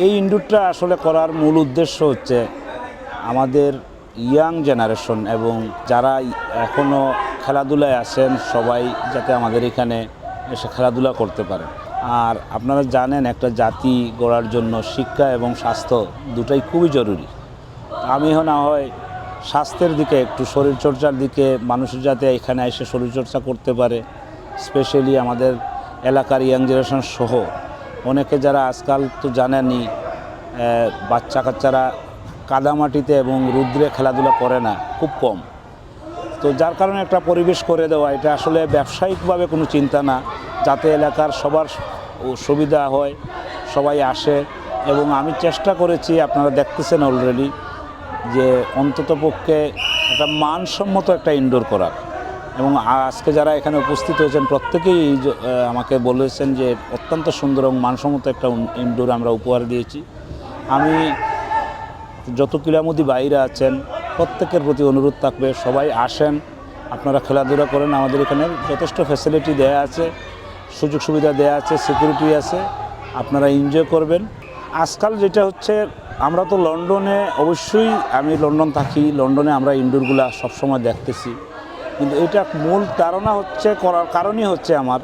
এই ইনডোরটা আসলে করার মূল উদ্দেশ্য হচ্ছে আমাদের ইয়াং জেনারেশন এবং যারা এখনও খেলাধুলায় আছেন সবাই যাতে আমাদের এখানে এসে খেলাধুলা করতে পারে। আর আপনারা জানেন একটা জাতি গড়ার জন্য শিক্ষা এবং স্বাস্থ্য দুটাই খুবই জরুরি। আমি না হয় স্বাস্থ্যের দিকে একটু শরীরচর্চার দিকে মানুষের যাতে এখানে এসে শরীরচর্চা করতে পারে, স্পেশালি আমাদের এলাকার ইয়াং জেনারেশন সহ অনেকে যারা আজকাল তো জানেনই বাচ্চা কাচ্চারা কাদামাটিতে এবং রুদ্রে খেলাধুলা করে না, খুব কম। তো যার কারণে একটা পরিবেশ করে দেওয়া, এটা আসলে ব্যবসায়িকভাবে কোনো চিন্তা না, যাতে এলাকার সবার সুবিধা হয়, সবাই আসে। এবং আমি চেষ্টা করেছি, আপনারা দেখতেছেন অলরেডি, যে অন্ততপক্ষে একটা মানসম্মত একটা ইনডোর করার। এবং আজকে যারা এখানে উপস্থিত হয়েছেন প্রত্যেকেই আমাকে বলেছেন যে অত্যন্ত সুন্দর এবং মানসম্মত একটা ইনডোর আমরা উপহার দিয়েছি। আমি যত ক্রীড়ামোদী বাইরে আছেন প্রত্যেকের প্রতি অনুরোধ থাকবে, সবাই আসেন, আপনারা খেলাধুলা করেন। আমাদের এখানে যথেষ্ট ফ্যাসিলিটি দেয়া আছে, সুযোগ সুবিধা দেয়া আছে, সিকিউরিটি আছে, আপনারা এনজয় করবেন। আজকাল যেটা হচ্ছে, আমরা তো লন্ডনে, অবশ্যই আমি লন্ডন থাকি, লন্ডনে আমরা ইনডোরগুলো সবসময় দেখতেছি, কিন্তু এটা মূল ধারণা হচ্ছে করার কারণই হচ্ছে আমার,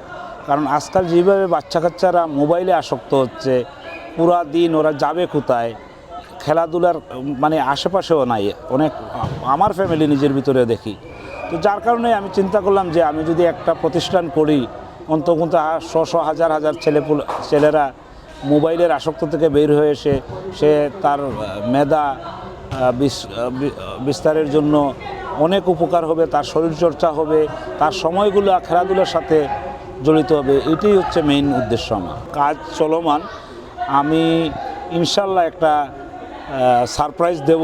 কারণ আজকাল যেভাবে বাচ্চা কাচ্চারা মোবাইলে আসক্ত হচ্ছে, পুরা দিন ওরা যাবে কোথায়, খেলাধুলার মানে আশেপাশেও নাই অনেক, আমার ফ্যামিলি নিজের ভিতরে দেখি। তো যার কারণে আমি চিন্তা করলাম যে আমি যদি একটা প্রতিষ্ঠান করি, অন্তত হাজার হাজার ছেলেরা মোবাইলের আসক্ত থেকে বের হয়ে সে তার মেধা বিস্তারের জন্য অনেক উপকার হবে, তার শরীরচর্চা হবে, তার সময়গুলো খেলাধুলার সাথে জড়িত হবে। এটাই হচ্ছে মেইন উদ্দেশ্য আমার। কাজ চলমান, আমি ইনশাল্লাহ একটা সারপ্রাইজ দেব।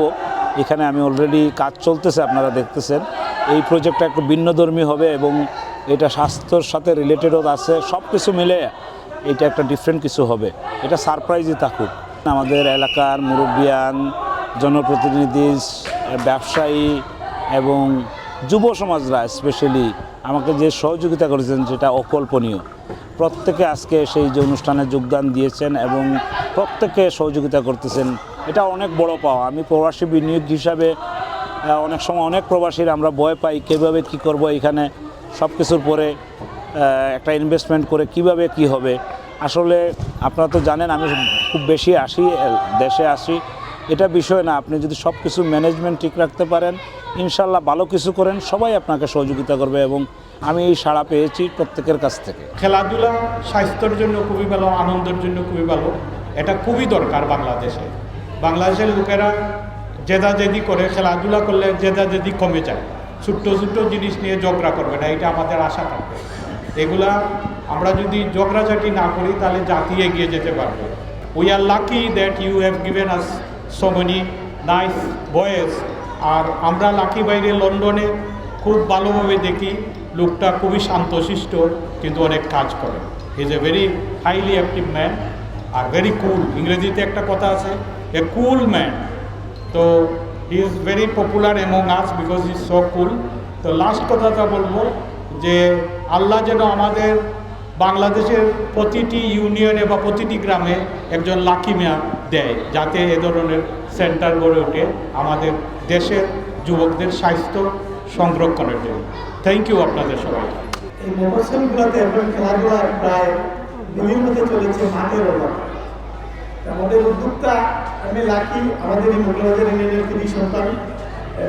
এখানে আমি অলরেডি কাজ চলতেছে, আপনারা দেখতেছেন। এই প্রজেক্টটা একটু ভিন্নধর্মী হবে এবং এটা স্বাস্থ্যর সাথে রিলেটেডও আছে, সব কিছু মিলে এটা একটা ডিফারেন্ট কিছু হবে। এটা সারপ্রাইজই থাকুক। আমাদের এলাকার মুরব্বিয়ান, জনপ্রতিনিধি, ব্যবসায়ী এবং যুব সমাজরা স্পেশালি আমাকে যে সহযোগিতা করেছেন যেটা অকল্পনীয়। প্রত্যেকে আজকে সেই যে অনুষ্ঠানে যোগদান দিয়েছেন এবং প্রত্যেকে সহযোগিতা করতেছেন, এটা অনেক বড় পাওয়া। আমি প্রবাসী বিনিয়োগ হিসাবে অনেক সময় অনেক প্রবাসীর আমরা ভয় পাই, কীভাবে কী করব, এখানে সব কিছুর পরে একটা ইনভেস্টমেন্ট করে কিভাবে কি হবে। আসলে আপনারা তো জানেন আমি খুব বেশি দেশে আসি, এটা বিষয় না। আপনি যদি সব কিছু ম্যানেজমেন্ট ঠিক রাখতে পারেন, ইনশাল্লাহ ভালো কিছু করেন, সবাই আপনাকে সহযোগিতা করবে এবং আমি এই সাড়া পেয়েছি প্রত্যেকের কাছ থেকে। খেলাধুলা স্বাস্থ্যের জন্য খুবই ভালো, আনন্দের জন্য খুবই ভালো, এটা খুবই দরকার বাংলাদেশে। বাংলাদেশের লোকেরা জেদাজেদি করে, খেলাধুলা করলে জেদাজেদি কমে যায়, ছোট্ট ছোট্ট জিনিস নিয়ে ঝগড়া করবে না, এটা আমাদের আশা থাকবে। এগুলা আমরা যদি ঝগড়াঝাটি না করি তাহলে জাতি এগিয়ে যেতে পারবে। We are lucky that you have given us so many nice boys. আর আমরা লাকি বাইরে লন্ডনে খুব ভালোভাবে দেখি, লোকটা খুবই শান্তশিষ্ট কিন্তু অনেক কাজ করে। He is a very highly active man are very কুল। ইংরেজিতে একটা কথা আছে, এ কুল ম্যান। তো he is very popular among us because he is so কুল। তো লাস্ট কথাটা বলবো যে আল্লাহ যেন আমাদের বাংলাদেশের প্রতিটি ইউনিয়নে বা প্রতিটি গ্রামে একজন লাকি ম্যান দেয়, যাতে এ ধরনের সেন্টার গড়ে ওঠে আমাদের দেশের যুবকদের স্বাস্থ্য সংরক্ষণের জন্য। থ্যাংক ইউ আপনাদের সবাই। এই মফস্বলগুলোতে এখন খেলাধুলা প্রায় বিভিন্নতে চলেছে মাঠের অভাব। আমাদের উদ্যোক্তা আমি লাকি, আমাদের এই মোটরবাজার ইউনিয়নের তিনি সন্তান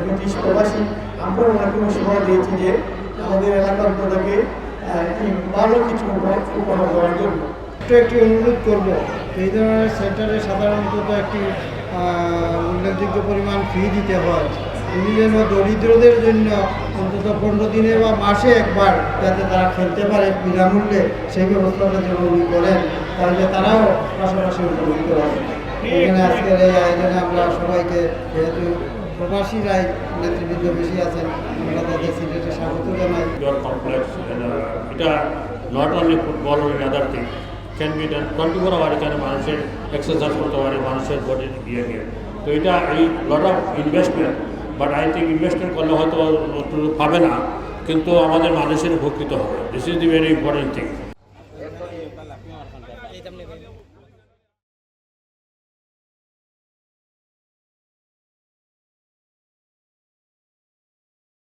ব্রিটিশ প্রবাসী। আমরা ওনাকে সময় দিয়েছি যে আমাদের এলাকার থেকে ভালো কিছু উপহার দেওয়ার জন্য একটি অনুরোধ করব, এই ধরনের সেন্টারে সাধারণত একটি উল্লেখযোগ্য পরিমাণ ফি দিতে হয়। উনি যেন দরিদ্রদের জন্য অন্তত 15 দিনে বা মাসে একবার যাতে তারা খেলতে পারে বিনামূল্যে, সেই ব্যবস্থাটা যেন উনি করেন, তাহলে তারাও পাশাপাশি উপকৃত হবে। এখানে আজকের এই আয়োজনে আমরা সবাইকে, যেহেতু প্রবাসীরাই নেতৃবৃন্দ বেশি আছেন, আমরা তাদের সিলেটে স্বাগত জানাই। এটা not only football or another thing can be done 24 hour. এখানে মানুষের এক্সারসাইজ করতে পারে, মানুষের বডির নিয়ে। তো এটা এই lot of investment, but I think investment করলে হয়তো পাবে না, কিন্তু আমাদের মানুষের উপকৃত হবে। This is the very important thing.